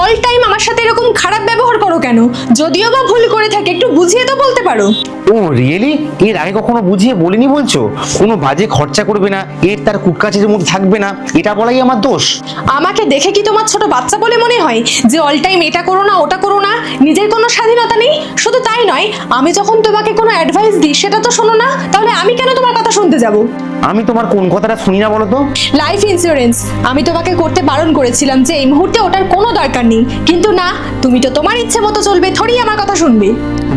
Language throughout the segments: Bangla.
অল টাইম আমার সাথে এরকম খারাপ ব্যবহার করো কেন? যদিও বা ভুল করে থাকে একটু বুঝিয়ে তো বলতে পারো। ও রিয়েলি? এর আগে কখনো বুঝিয়ে বলিনি বলছো? কোনো বাজে খরচা করবে না, এর তার কুটকাচির মধ্যে থাকবে না, এটা বলাই আমার দোষ? আমাকে দেখে কি তোমার ছোট বাচ্চা বলে মনে হয় যে অল টাইম এটা করো না ওটা করো না? নিজের কোনো স্বাধীনতা নেই? শুধু তাই নয়, আমি যখন তোমাকে কোনো অ্যাডভাইস দিই সেটা তো শোনো না, তাহলে আমি কেন তোমার কথা শুনতে যাব? আমি তোমার কোন কথাটা শুনি না বলো তো? লাইফ ইন্স্যুরেন্স আমি তোমাকে করতে বারণ করেছিলাম যে এই মুহূর্তে ওটার কোনো দরকার নেই, কিন্তু না, তুমি তো তোমার ইচ্ছে মতো চলবে, থোড়ি আমার কথা শুনবে।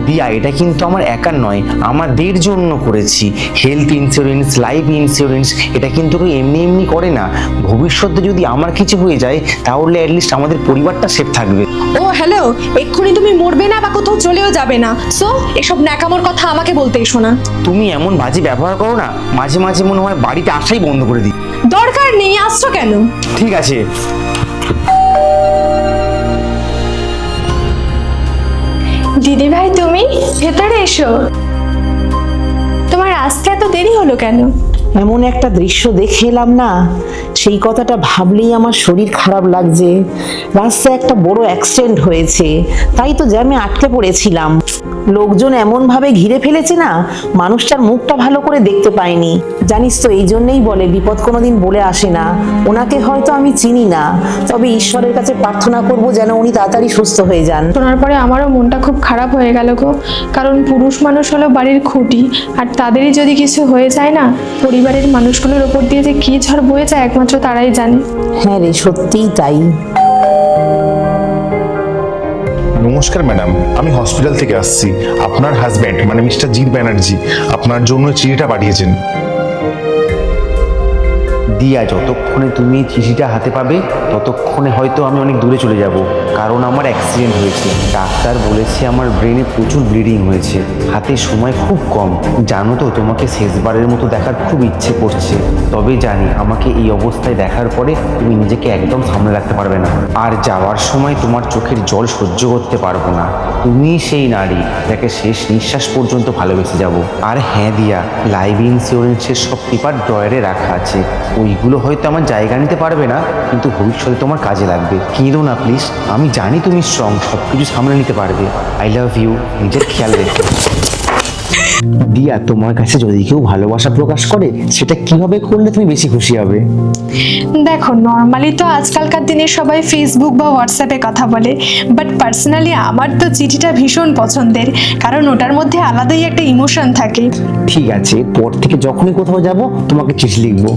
দিয়া, এটা কিন্তু আমার একার নয়, আমাদের জন্য করেছি। হেলথ ইন্স্যুরেন্স, লাইফ ইন্স্যুরেন্স, এটা কিন্তু কেউ এমনি এমনি করে না। ভবিষ্যতে যদি আমার কিছু হয়ে যায় তাহলে অ্যাটলিস্ট আমাদের পরিবারটা সেফ থাকবে। ও হ্যালো, এক্ষুনি তুমি মরবে না বা কোথাও চলেও যাবে না, সো এসব ন্যাকামোর কথা আমাকে বলতে এসো না। তুমি এমন বাজে ব্যবহার করো না, মাঝে মাঝে মনে হয় বাড়িতে আসাই বন্ধ করে দিই। দরকার নেই, আসছো কেন? ঠিক আছে। দিদি ভাই তুমি ভেতরে এসো। তোমার আসতে এত দেরি হলো কেন? এমন একটা দৃশ্য দেখে এলাম না, সেই কথাটা ভাবলেই আমার শরীর খারাপ লাগছে। রাস্তায় একটা বড় অ্যাক্সিডেন্ট হয়েছে, তাই তো জ্যামে আটকে পড়েছিলাম। লোকজন এমন ভাবে ঘিরে ফেলেছে না, মানুষটার মুখটা ভালো করে দেখতে পাইনি। জানিস তো, এই জন্যই বলে বিপদ কোনোদিন বলে আসে না। ওনাকে হয়তো আমি চিনি না, তবে ঈশ্বরের কাছে প্রার্থনা করব যেন উনি তাড়াতাড়ি সুস্থ হয়ে যান। শোনার পরে আমারও মনটা খুব খারাপ হয়ে গেল গো, কারণ পুরুষ মানুষ হলো বাড়ির খুঁটি, আর তাদেরই যদি কিছু হয়ে যায় না, পরিবারের মানুষগুলোর ওপর দিয়ে যে কী ঝড় বয়ে যায় একমাত্র তারাই জানে। হ্যাঁ রে, সত্যিই তাই। নমস্কার ম্যাডাম, আমি হসপিটাল থেকে আসছি। আপনার হাজব্যান্ড মানে মিস্টার জিৎ ব্যানার্জি আপনার জন্য চিঠিটা পাঠিয়েছেন। দিয়া, যতক্ষণে তুমি এই চিঠিটা হাতে পাবে ততক্ষণে হয়তো আমি অনেক দূরে চলে যাব, কারণ আমার অ্যাক্সিডেন্ট হয়েছে। ডাক্তার বলেছে আমার ব্রেনে প্রচুর ব্লিডিং হয়েছে, হাতে সময় খুব কম। জানো তো, তোমাকে শেষবারের মতো দেখার খুব ইচ্ছে করছে, তবে জানি আমাকে এই অবস্থায় দেখার পরে তুমি নিজেকে একদম সামলে রাখতে পারবে না, আর যাওয়ার সময় তোমার চোখের জল সহ্য করতে পারবো না। তুমি সেই নারী যাকে শেষ নিঃশ্বাস পর্যন্ত ভালোবেসে যাব। আর হ্যাঁ দিয়া, লাইফ ইন্স্যুরেন্সের সব পেপার ড্রয়ারে রাখা আছে, ওইগুলো হয়তো আমার জায়গা নিতে পারবে না, কিন্তু ভবিষ্যতে তোমার কাজে লাগবে। কেঁদো না প্লিজ, আমি জানি তুমি স্ট্রং, সব কিছু সামলে নিতে পারবে। আই লাভ ইউ, নিজের খেয়াল রেখো। দিয়া, তোমার কাছে যদি কেউ ভালোবাসা প্রকাশ করে সেটা কিভাবে করলে তুমি বেশি খুশি হবে? দেখো, নর্মালি তো আজকালকার দিনে সবাই ফেসবুক বা হোয়াটসঅ্যাপে কথা বলে, বাট পার্সোনালি আমার তো চিঠিটা ভীষণ পছন্দের, কারণ ওটার মধ্যে আলাদাই একটা ইমোশন থাকে। ঠিক আছে, পর থেকে যখনই কোথাও যাব তোমাকে চিঠি লিখবো।